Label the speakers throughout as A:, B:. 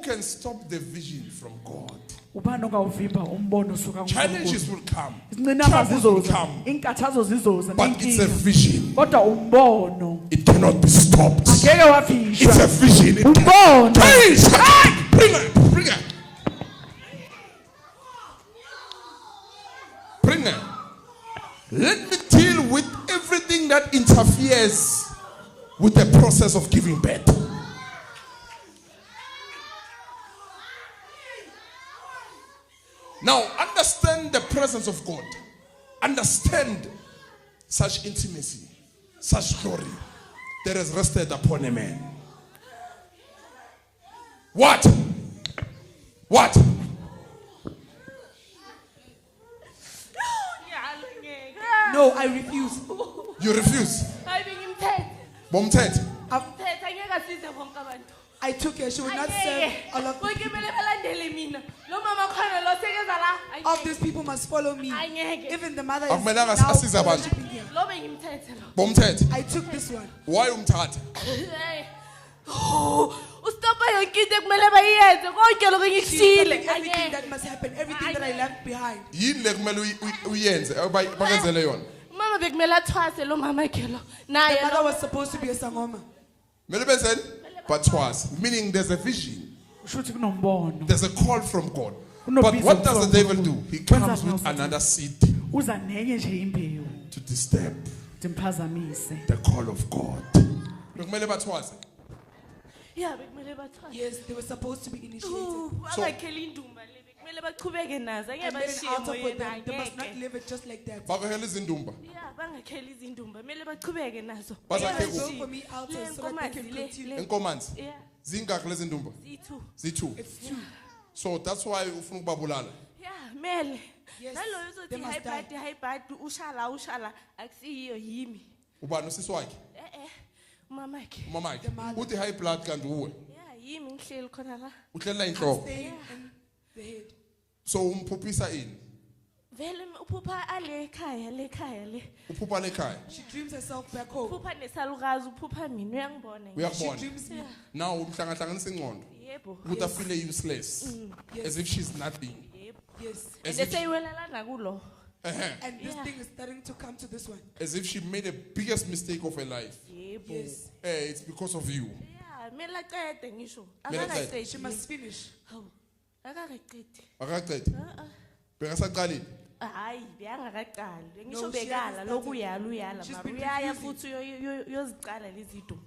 A: can stop the vision from God?
B: Ubani ongawuvimba umbono osuka
A: Challenges will come.
B: Izinqinamba
A: Troubles will
B: zizoza,
A: come.
B: inkathazo zizoza,
A: But it's a
B: nenkinga.
A: vision.
B: Kodwa umbono
A: It cannot be stopped.
B: angeke wafishwa.
A: It's a vision. It
B: Umbono.
A: Hey, bring it. Bring it. Bring it. Let me deal with everything that interferes with the process of giving birth. Now, understand the presence of God. Understand such intimacy, such glory that has rested upon a man. What? What?
C: No, I refuse.
A: You refuse. Bomthet.
C: I took her. She would not serve all of the people. All of these people must follow me. Even the mother is
A: Akumelanga
C: now
A: asize abantu.
C: worshiping him.
A: Bomthet.
C: I took this one.
A: Why umthatha?
C: She's stopping everything that must happen, everything that I left behind.
A: Yini le kumele uyenze bakwenzele yona?
C: The mother was supposed to be a sangoma.
A: Kumele benzeni? But twice. Meaning there's a vision.
B: Kushuthi kunombono.
A: There's a call from God. But what does the devil do? He comes with another seed
B: Uza nenye nje imbewu
A: to disturb
B: imphazamise.
A: the call of God. Kumele batwaze.
C: Yes, they were supposed to be initiated.
A: So-
C: And then out of it, they must not live it just like that.
A: Bakhele izindumba.
C: They built for me altars so that they can continue.
A: Enkomanzi. Zingakho lezi ndumba? Ziyi-2.
C: It's 2.
A: So that's why ufuna ukubabulala.
C: Yes, they must die.
A: Ubani usisi wakhe? Umamakhe. Uthi high blood kanti uwe. Uhlelela inhloko.
C: Staying in the head.
A: So umphuphisa ini? Uphupha lekhaya.
C: She dreams herself back home. She
A: Uyakubona.
C: dreams me.
A: Now umhlangahlanganisa ingqondo. Ukuthi afile useless. As if she's nothing.
C: Yes.
A: As if,
C: And this thing is starting to come to this one.
A: as if she made the biggest mistake of her life.
C: Yes.
A: It's because of you.
C: She must finish.
A: Akaqedi. Bekasaqalile.
D: Hayi beyangakaqali ngisho
C: No, she
D: bekala
C: hasn't
D: lokhu
C: started.
D: uyala
C: She's
D: mara
C: been
D: uyaya
C: refusing.
D: futhi uyoziqala lezi zinto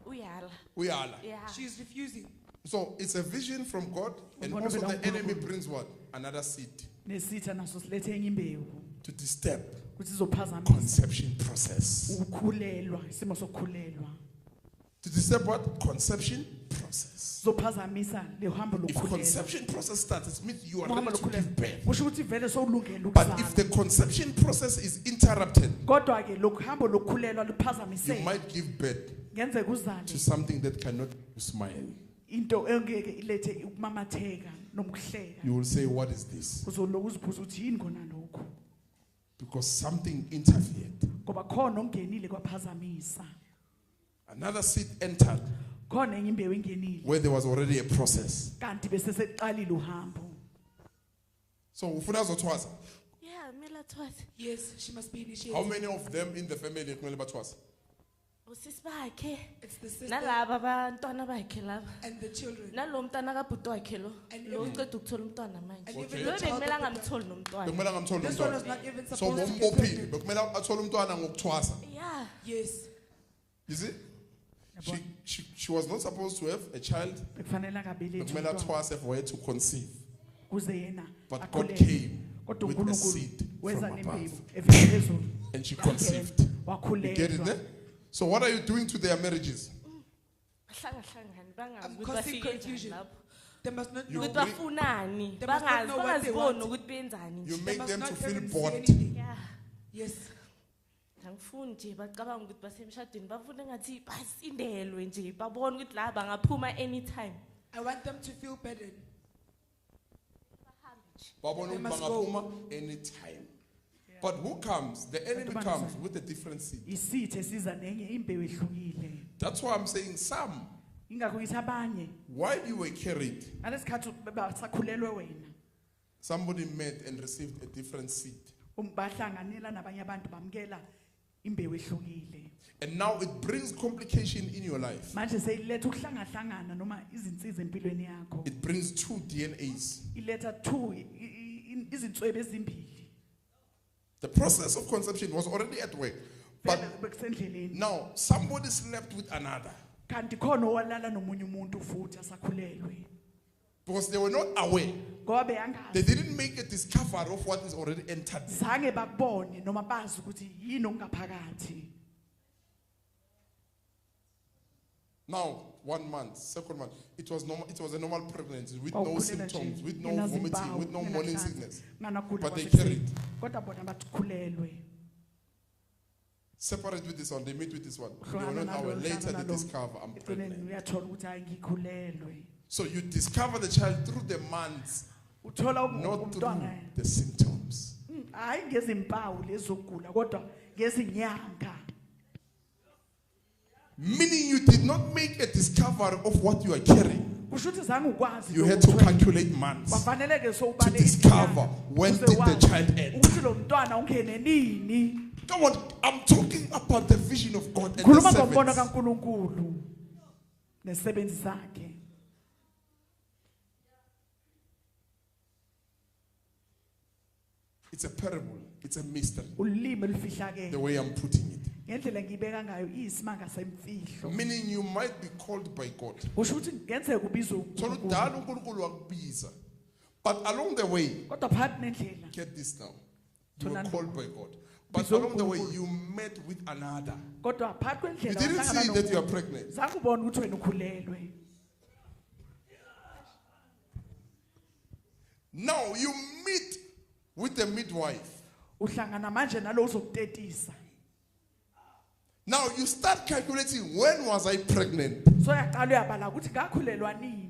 D: uyala
A: Uyala.
D: yeah
C: She's refusing.
A: So it's a vision from God, and also the enemy brings what? Another seed
B: Nesitha naso silethe enye imbewu
A: to disturb
B: ukuthi izophazamisa
A: conception process.
B: ukukhulelwa, isimo sokukhulelwa.
A: To disturb what? Conception process.
B: Zophazamisa lehambo
A: If
B: lokukhulelwa.
A: conception process starts, it means you are
B: Uhambo
A: ready to
B: lokukhulelwa.
A: give birth.
B: Kusho ukuthi vele sowulungele
A: But if
B: ukuzala.
A: the conception process is interrupted,
B: Kodwa ke lokhu hambo lokukhulelwa
A: you
B: luphazamiseke.
A: might give birth
B: Ngenzeka uzale
A: to something that cannot smile.
B: into engeke ilethe ukumamatheka nomkuhleka.
A: You will say, what is this?
B: Uzoloku uzibuza ukuthi yini kona lokhu?
A: Because something interfered.
B: Ngoba khona ongenile kwaphazamisa.
A: Another seed entered
B: Khona enye imbewu ingenile.
A: where there was already a process.
B: Kanti bese seqalile uhambo.
A: So ufuna azothwasa.
D: yeah mela thwathi
C: Yes, she must be initiated.
A: How many of them in the family kumele bathwasa?
D: usisi bakhe
C: It's the sister
D: nalaba abantwana bakhe laba
C: and the children.
D: nalo mntwana kabhuti wakhe lo
C: And
D: lo
C: even-
D: uceda ukuthola umntwana manje
C: And
A: Okay.
C: even
D: lo
C: the child
D: bekumela
C: of the
D: ngamtholi nomntwana
A: Bekumele angamtholi
C: This one was
A: umntwana.
C: not even
A: So
C: supposed to get
A: bombophile
C: pregnant.
A: bekumele athole umntwana ngokuthwasa.
D: yeah
C: Yes.
A: You see? She was not supposed to have a child.
B: Bekufanele akabelethe
A: Bekumele
B: umntwana.
A: athwase for her to conceive.
B: Kuze yena
A: But God
B: akhulelwe.
A: came
B: Kodwa
A: with a
B: uNkulunkulu
A: seed
B: weza
A: from
B: nembewu
A: above.
B: evela phezulu.
A: And she conceived. You get it
B: Wakhulelwa.
A: there? So what are you doing to their marriages?
D: bahlangahlangani bangazi
C: I'm
D: ukuthi
C: causing
D: bafike
C: confusion.
D: njani lapho
C: They must not know.
D: ukuthi bafunani
C: They must not
D: bangazi
C: know what they
D: bangaziboni
C: want.
D: ukuthi benzani
A: You
D: nje
C: They
A: make
C: must
A: them
C: not
A: to feel
C: even see
A: bored.
C: anything.
D: yeah
C: Yes.
D: angifuni nje bacabanga ukuthi basemshadweni bafuna ngathi basindelwe nje babone ukuthi la bangaphuma anytime
C: I want them to feel burdened.
A: Babona
C: They
A: ukuthi
C: must
A: bangaphuma anytime. But who comes? The enemy comes with a different seed.
B: Isithe siza nenye imbewu ehlukile.
A: That's why I'm saying some
B: ingakho ngithi abanye
A: while you were carried,
B: ngalesikhathi basakhulelwe wena
A: somebody met and received a different seed.
B: bahlanganela nabanye abantu bamkela imbewu ehlukile
A: And now it brings complication in your life.
B: manje seyiletha ukuhlangahlangana noma izinsiza empilweni yakho
A: It brings two DNAs.
B: iletha two izinswebe ezimbili
A: The process of conception was already at work. But
B: bekusendleleni
A: now somebody slept with another
B: kanti khona owalala nomunye umuntu futhi asakhulelwe
A: because they were not aware.
B: ngoba beyangazi
A: They didn't make a discovery of what is already entered.
B: zange bakubone noma bazi ukuthi yini okungaphakathi
A: Now, 1 month, second month, it was normal. It was a normal pregnancy with no
B: Awukhulelwa
A: symptoms,
B: nje,
A: with no
B: ngenazimpawu,
A: vomiting, with no morning
B: ngenahlanza,
A: sickness.
B: nganagula
A: But they
B: kwasekuseni.
A: carried.
B: Kodwa bona bakhulelwe
A: Separate with this one, they meet with this one. They were
B: Hlangana
A: not aware.
B: nalo,
A: Later
B: hlangana
A: they
B: nalo.
A: discover I'm
B: ekugcineni
A: pregnant.
B: uyathola ukuthi hayi ngikhulelwe
A: So you discover the child through the months,
B: uthola
A: not through
B: umntwana
A: the symptoms.
B: hayi ngezimpawu lezokugula kodwa ngezinyanga
A: Meaning you did not make a discovery of what you are carrying.
B: kusho ukuthi zange ukwazi
A: You
B: lokhu
A: had to
B: ukuthi
A: calculate months
B: kwafaneleke
A: to
B: sowubale
A: discover when
B: ukuze
A: did the
B: wazi
A: child end.
B: ukuthi lo mntwana ungene nini
A: Come on, I'm talking about the vision of God and the
B: khuluma ngombono
A: servants.
B: kaNkuluNkulu nesebenzi zakhe
A: It's a parable. It's a mystery.
B: ulimi olufihlakele
A: The way I'm putting it.
B: ngendlela ngibeka ngayo iyisimanga semfihlo
A: Meaning you might be called by God.
B: kusho ukuthi ngenzeka ubizwe
A: So
B: uNkulunkulu.
A: udala uNkulunkulu wakubiza. But along the way,
B: kodwa phakathi nendlela
A: get this now. You were
B: Thulani.
A: called by God. But
B: Bizo
A: along the way,
B: uNkulunkulu.
A: you met with another.
B: kodwa phakathi
A: You
B: kwendlela
A: didn't
B: wahlangana
A: see that you are
B: nomuntu.
A: pregnant.
B: zange ubone ukuthi wena ukhulelwe
A: Now you meet with the midwife.
B: uhlangana manje nalo uzokutetisa
A: Now you start calculating, when was I pregnant?
B: so yaqala uyabala ukuthi ngakhulelwa nini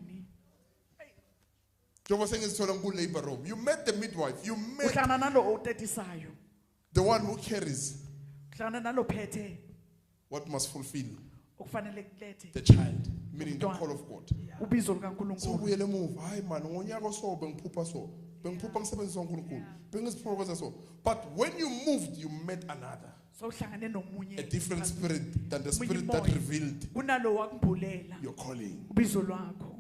A: Njengoba sengizithola ku-labor room. You met the midwife. You met
B: uhlangana nalo otetisayo
A: the one who carries
B: uhlangana nalo phethe
A: what must fulfill
B: okufanele kulethe
A: the child, meaning the call of God.
B: ubizo
A: So
B: lukaNkulunkulu
A: ubuyele emuva, hayi man, ngonyaka so bengiphupha so. Bengiphupha ngisebenzisa uNkulunkulu. Bengiziphokotha so. But when you moved, you met another.
B: so uhlangane nomunye
A: A different spirit than the
B: Omunye
A: spirit that
B: umoya.
A: revealed
B: kunalo wakubhulela
A: your calling.
B: ubizo lwakho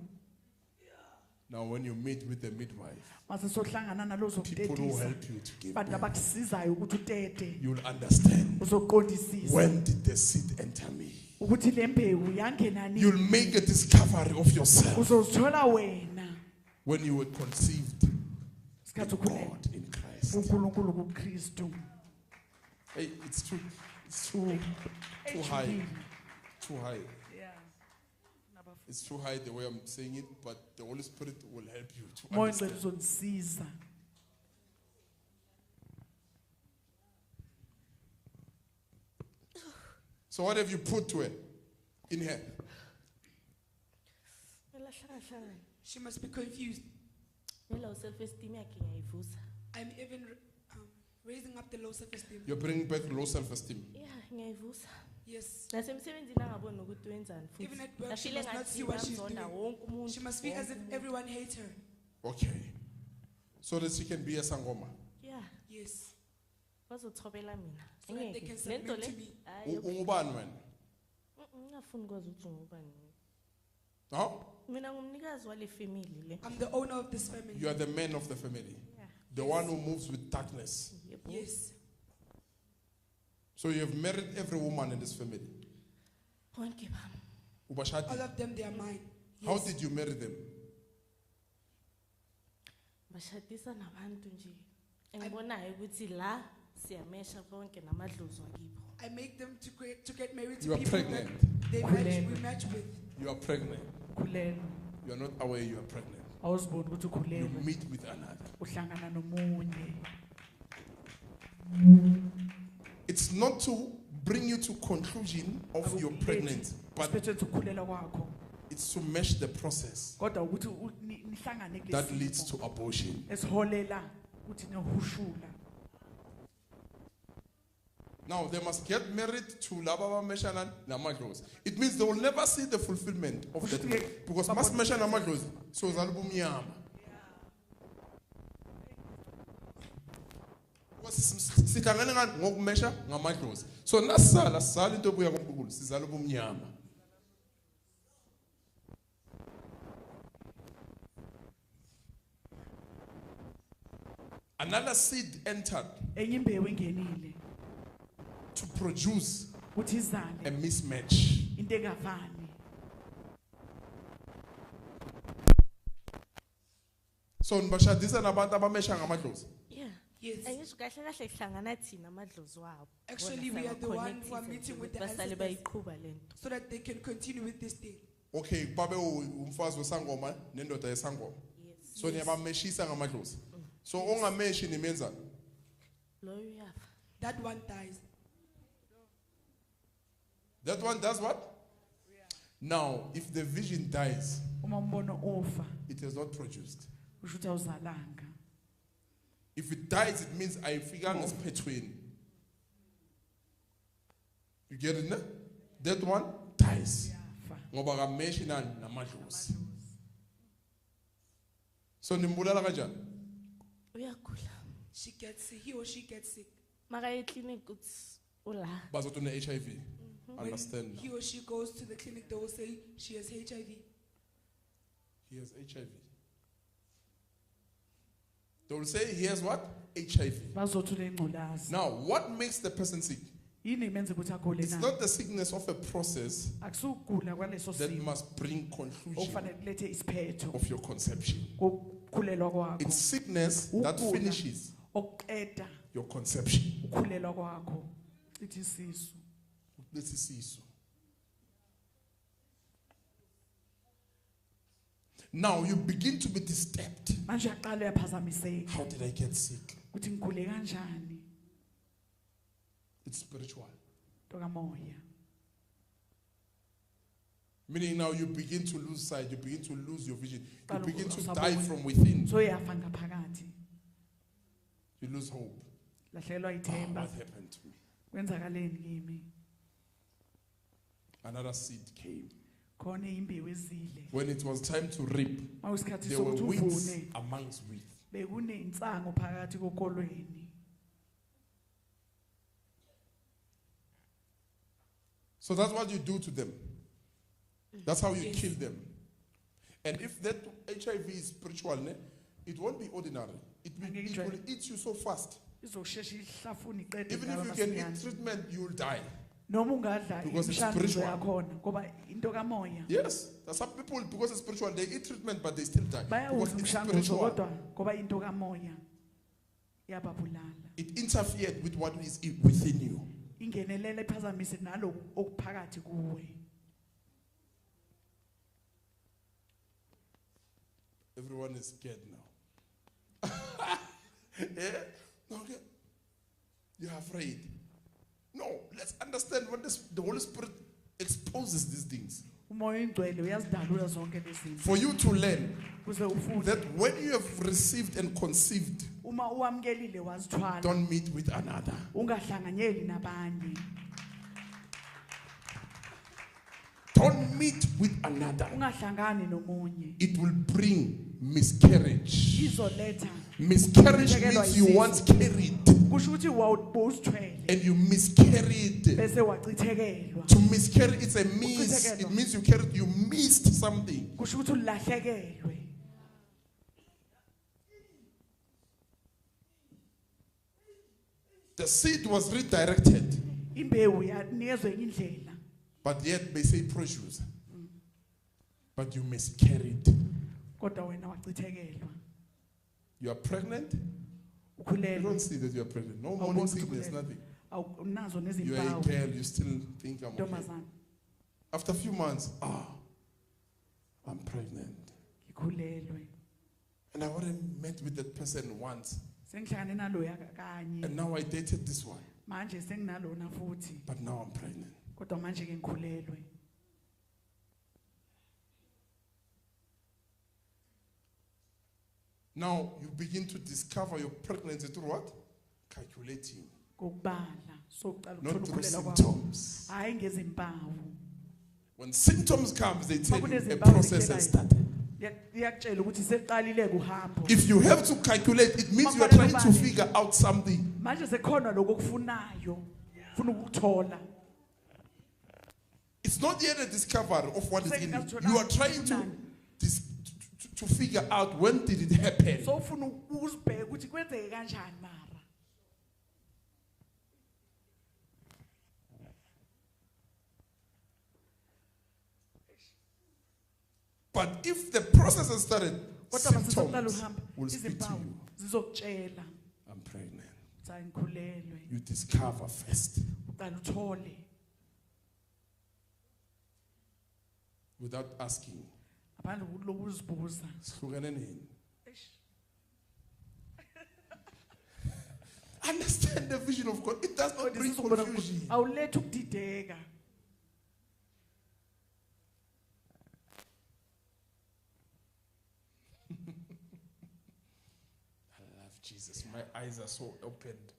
A: Now when you meet with the midwife,
B: mase sohlangana nalo
A: people who
B: uzokutetisa
A: help you to give
B: abantu
A: birth,
B: abakusizayo ukuthi utete
A: you'll understand
B: uzoqondisisa
A: when did the seed enter me.
B: ukuthi le mbewu yangena
A: You'll
B: nini
A: make a discovery of yourself
B: uzozithola wena
A: when you were conceived
B: isikhathi
A: in
B: ukhulelwe
A: God, in Christ.
B: uNkulunkulu kuKristu
A: Hey, it's too high. Too high. It's too high the way I'm saying it, but the Holy Spirit will help you to
B: moya ngcwele
A: understand.
B: uzonisiza
A: So what have you put to her? In her?
D: Elahlangana.
C: She must be confused.
D: Ngelo self esteem yakhe ngiyayivusa.
C: I'm even raising up the low self-esteem.
A: You're bringing back low self-esteem.
D: Yeah, ngiyayivusa.
C: Yes.
D: Nasemsebenzini angaboni ukuthi wenzani futhi.
C: Even at work, she
D: Ngafile
C: must not
D: ngathi
C: see what she's
D: uyamzonda
C: doing.
D: wonke umuntu.
C: She must feel as if everyone hates her.
A: Okay. So that she can be a sangoma.
D: Yeah,
C: Yes.
D: bazothobela mina.
C: So that they
D: Angeke.
C: can submit
D: Lento le.
C: to me.
D: Hayi,
A: Ungubani wena?
D: ngafuni ukwazi ukuthi ngubani.
A: Huh?
D: Mina ngumnikazi wale family le.
C: I'm the owner of this family.
A: You are the man of the family.
D: Yeah.
A: The one who moves with darkness.
D: Yebo.
C: Yes.
A: So you have married every woman in this family.
D: Bonke bami.
C: All
A: Ubashadi.
C: of them, they are mine.
A: How
C: Yes.
A: did you marry them?
D: Bashadisa nabantu nje. Engibonayo ukuthi la siyamesha bonke namadlozi wakibo.
C: I make them to get married to
A: You are
C: people
A: pregnant.
C: that we
B: Khulelwe.
C: match with.
A: You are pregnant.
B: khulelwe
A: You are not aware you are pregnant.
B: awuziboni ukuthi
A: You
B: ukhulelwe
A: meet with another.
B: uhlangana nomunye
A: It's not to bring you to conclusion of your pregnancy, but
B: siphethwe ukukhulelwa kwakho
A: it's to mesh the process
B: kodwa ukuthi nihlangane
A: that leads to abortion.
B: esiholela ukuthi nehushula
A: Now they must get married to Lababa Meshanan Namadlos. It means they will never see the fulfillment of that word. Because Mas Meshan Namadlos, so Zalbum Yama. Sikangan ngok mesha ngamadlozi. So nasala sala into buya ngoNkulunkulu sizala ubumnyama. Another seed entered
B: enye imbewu ingenile
A: to produce
B: ukuthi izale
A: a mismatch.
B: into engafani.
A: So nibashadisa nabantu abamesha ngamadlozi.
D: Yeah.
C: Yes.
D: Angisho kahle kahle kuhlangana thina amadlozi wabo.
C: Actually,
D: Bona
C: we are the one
D: sama-connect
C: who are
D: izinto
C: meeting with the
D: ukuthi basale
C: ancestors.
D: bayiqhuba lento.
C: So that they can continue with this thing.
A: Okay, babe umfazi wesangoma nendoda yesangoma.
D: Yes.
A: So niyabameshisa ngamadlozi. So ongameshi nimenza.
D: Loyo uyafa.
C: That one dies.
A: That one does what? Now, if the vision dies,
B: Uma umbono ufa
A: it is not produced.
B: usho ukuthi awuzalanga.
A: If it dies, it means I figure as between. You get it? No? That one dies.
B: Yafa.
A: Ngoba kameshi namadlozi. So nimbulala kanjani?
D: Uyagula.
C: She gets sick. He or she gets sick.
D: Maka eclinic uthi ula.
A: Bazothi une-HIV. Understand?
C: He or she goes to the clinic, they will say she has HIV.
A: He has HIV. They will say he has what? HIV.
B: Bazothula ingculazi.
A: Now, what makes the person sick?
B: Yini imenza ukuthi agule
A: It's
B: na?
A: not the sickness of a process
B: Akusukugula kwaleso
A: that
B: simo
A: must bring conclusion
B: okufanele kulethe isiphetho
A: of your conception.
B: kokukhulelwa kwakho.
A: It's sickness that
B: Ukugula
A: finishes
B: okuqeda
A: your conception.
B: ukukhulelwa kwakho. Ithi isisu.
A: This is Sisu. Now you begin to be disturbed.
B: Manje aqala uyaphazamiseka.
A: How did I get sick?
B: Ukuthi ngikhule kanjani?
A: It's spiritual.
B: Tokamoya.
A: Meaning now you begin to lose sight, you begin to lose your vision, you
B: Kaloku
A: begin to
B: awusaboni.
A: die from within.
B: So yafa ngaphakathi.
A: You lose hope.
B: Lahlekelwa
A: Oh,
B: ithemba.
A: what happened to me?
B: Kwenzakaleni kimi?
A: Another seed came.
B: Khona imbewu ezile.
A: When it was time to reap,
B: Mawusikhathi
A: there were
B: sokuthi
A: weeds
B: uvune.
A: amongst wheat.
B: Bekunensango phakathi kokolweni.
A: So that's what you do to them. That's how you
C: Yes.
A: kill them. And if that HIV is spiritual, it won't be ordinary. It will eat you so fast.
B: Izoshesha ihlafuna iqede
A: Even
B: ngayo
A: if you can eat
B: masinyane.
A: treatment, you will die.
B: Noma ungadla
A: Because it's
B: imishanguzo
A: spiritual.
B: yakhona ngoba into kamoya.
A: Yes, there's some people, because it's spiritual, they eat treatment, but they still die. Because
B: Bayawuza
A: it's
B: umshanguzo
A: spiritual.
B: kodwa ngoba into kamoya iyababulala.
A: It interfered with what is within you.
B: Ingenelela iphazamise nalo okuphakathi kuwe.
A: Everyone is scared now. Yeah? Okay. You're afraid. No, let's understand what the Holy Spirit exposes these things.
B: Umoya ingcwele uyazidalula zonke lezi zinto.
A: For you to learn
B: Kuze ufunde
A: that when you have received and conceived,
B: uma uwamkelile wazithwala
A: don't meet with another.
B: ungahlanganyeli nabanye.
A: Don't meet with another.
B: Ungahlangani nomunye.
A: It will bring miscarriage.
B: Izoletha
A: Miscarriage means you once carried
B: kusho ukuthi wawuzithwele
A: and you miscarried.
B: bese wachithekelwa.
A: To miscarry, it's a miss.
B: Ukuchithekelwa.
A: It means you missed something.
B: Kusho ukuthi ulahlekelwe.
A: The seed was redirected,
B: Imbewu yanikezwe enye indlela.
A: but yet they say produce. But you miscarried.
B: Kodwa wena wachithekelwa.
A: You are pregnant. You
B: Ukhulelwe.
A: don't see that you are pregnant. No
B: Awuboni
A: morning
B: ukuthi
A: sickness,
B: ukhulelwe.
A: nothing.
B: Awunazo
A: You are a
B: nezimpawu.
A: girl. You still think I'm okay.
B: Ntombazana
A: After a few months, I'm pregnant.
B: ngikhulelwe.
A: And I already met with that person once.
B: Sengihlangane naloya kanye.
A: And now I dated this one.
B: Manje senginalona futhi.
A: But now I'm pregnant.
B: Kodwa manje ke ngikhulelwe.
A: Now you begin to discover your pregnancy through what? Calculating.
B: kokubala sokuqala
A: not
B: ukuthola
A: through
B: ukukhulela kwakho
A: symptoms.
B: hayi ngezimpawu
A: When symptoms come, they tell you a
B: Makunezimpawu
A: process has
B: zihlelayo.
A: started.
B: Iyakutshela ukuthi sekuqalile kuhambo
A: If you have to calculate, it means you are trying to figure out something.
B: manje sekhona lokho okufunayo ufuna ukuthola
A: It's not yet a discovery of what is in you. You are trying to figure out when did it happen.
B: so ufuna ukuzibheka ukuthi kwenzeke kanjani mara
A: But if the process has started,
B: kodwa masisoqala
A: symptoms
B: uhamba
A: will speak to
B: izimpawu
A: you.
B: zizokutshela
A: I'm pregnant.
B: cha ngikhulelwe
A: You discover first
B: uqala uthole
A: without asking.
B: abantu lokuzibuza
A: Sihlukene nini? Understand the vision of God. It does not bring confusion.
B: awulethe ukudideka
A: I love Jesus. My eyes are so opened.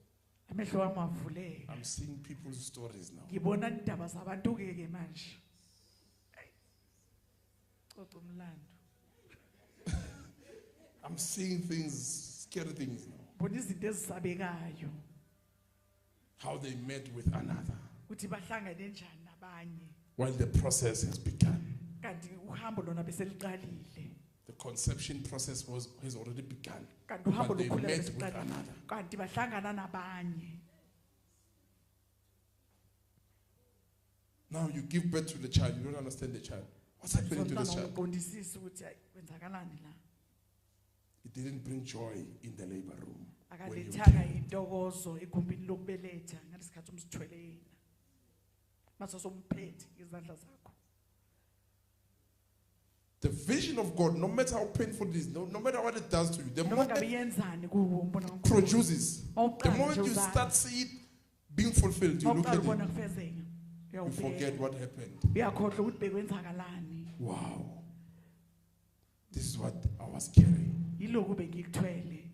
B: amehlo wami avuleka
A: I'm seeing people's stories now.
B: ngibona indaba zabantu ke manje xoxa umlando
A: I'm seeing things, scary things now.
B: bona izinto ezisabekayo
A: How they met with another
B: ukuthi bahlangane njani nabanye
A: while the process has begun.
B: kanti uhambo lona beseliqalile
A: The conception process has already begun.
B: kanti uhambo
A: But they
B: lokukhulelwa
A: met with
B: beseliqalile
A: another.
B: kanti bahlangana nabanye
A: Now you give birth to the child. You don't understand the child. What's happening to this
B: Umntwana
A: child?
B: uqondisisi ukuthi hayi kwenzakalani la
A: It didn't bring joy in the labor room. When you
B: akalethanga
A: came.
B: intokozo egumbini lokubeletha ngalesikhathi umsithwele yena mase somphethe izandla zakho
A: The vision of God, no matter how painful it is, no matter what it does to you, the
B: noma ngabe
A: moment
B: yenzani kuwo umbona
A: it produces, the moment you start seeing it being fulfilled, you look
B: awuqala
A: at
B: ubona
A: it,
B: kufezeka
A: you forget what happened.
B: uyakhohlwa ukuthi bekwenzakalani
A: Wow. This is what I was carrying.
B: yilokhu bengikuthwele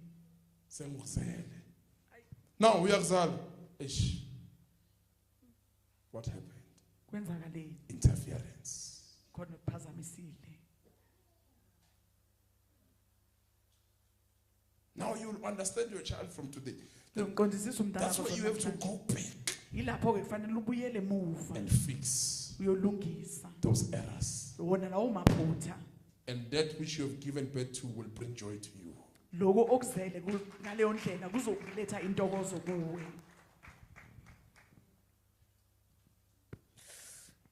A: Sengizele. Now we are ish. What happened?
B: kwenzakaleni
A: Interference.
B: khona ukuphazamisile
A: Now you will understand your child from today.
B: ngiqondisisa umntana
A: That's why you have to go back
B: yilapho ke kufanele ubuyele emuva
A: and fix
B: uyolungisa
A: those errors.
B: wona lawo maphutha
A: And that which you have given birth to will bring joy to you.
B: lokho okuzele ngaleyo ndlela kuzokuletha intokozo kuwe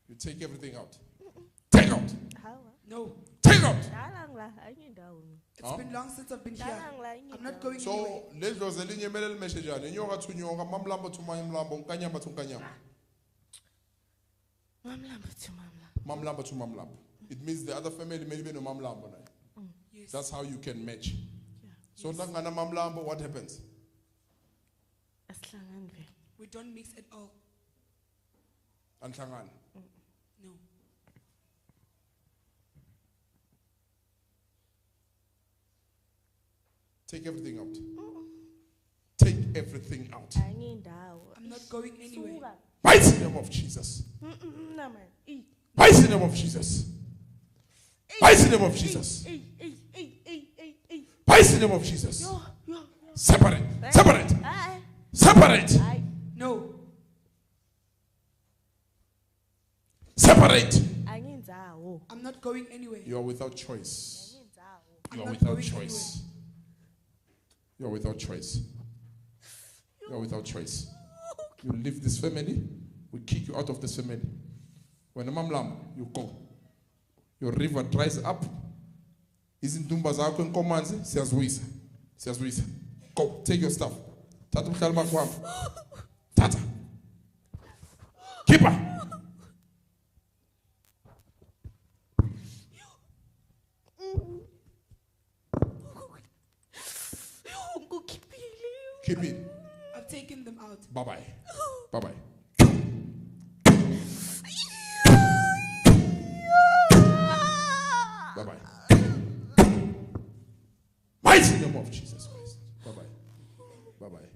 A: You take everything out. Take out.
C: Hawa.
E: No,
A: Take out.
C: Dala ngila ayindawo.
E: it's been long since I've been here.
C: Dala ngila
E: I'm not
C: ayindawo.
E: going anywhere.
A: So lezo zelinye mele limeshe njani inyoka thu nyoka mamlambo thu mamlambo unkanyamba thu nkanyamba
C: Mamlamba to mamla.
A: mamlambo thu mamlambo. It means the other family may be no mamlambo nayo.
E: Yes.
A: That's how you can match.
C: Yeah.
A: So hlangana mamlambo, what happens?
C: Asihlangani vele.
E: We don't mix at all.
A: Anhlangana.
E: No.
A: Take everything out. Take everything out.
C: Ayindawo.
E: I'm not going anywhere.
C: Suka.
A: Right in the name of Jesus.
C: Na man.
A: Right in the name of Jesus. Right in the name of Jesus. Right in the name of Jesus.
C: Yo.
A: Separate. Separate.
C: Ay.
A: Separate.
C: Ay.
E: No.
A: Separate.
C: Ayindawo.
E: I'm not going anywhere.
A: You are without choice.
C: Ayindawo.
A: You
E: I'm
A: are
E: not
A: without
E: going
A: choice. You are without choice. You are without choice. You leave this family, we kick you out of this family. When a mamlam, you go. Your river dries up. Izintumba zakho enkomanzi siyazwisa. Siyazwisa. Go, take your stuff. Tata umhlalima kwakho. Tata. Keep her. Keep it.
E: I've taken them out.
A: Bye-bye. Bye-bye. Bye-bye. Mighty name of Jesus Christ. Bye-bye. Bye-bye.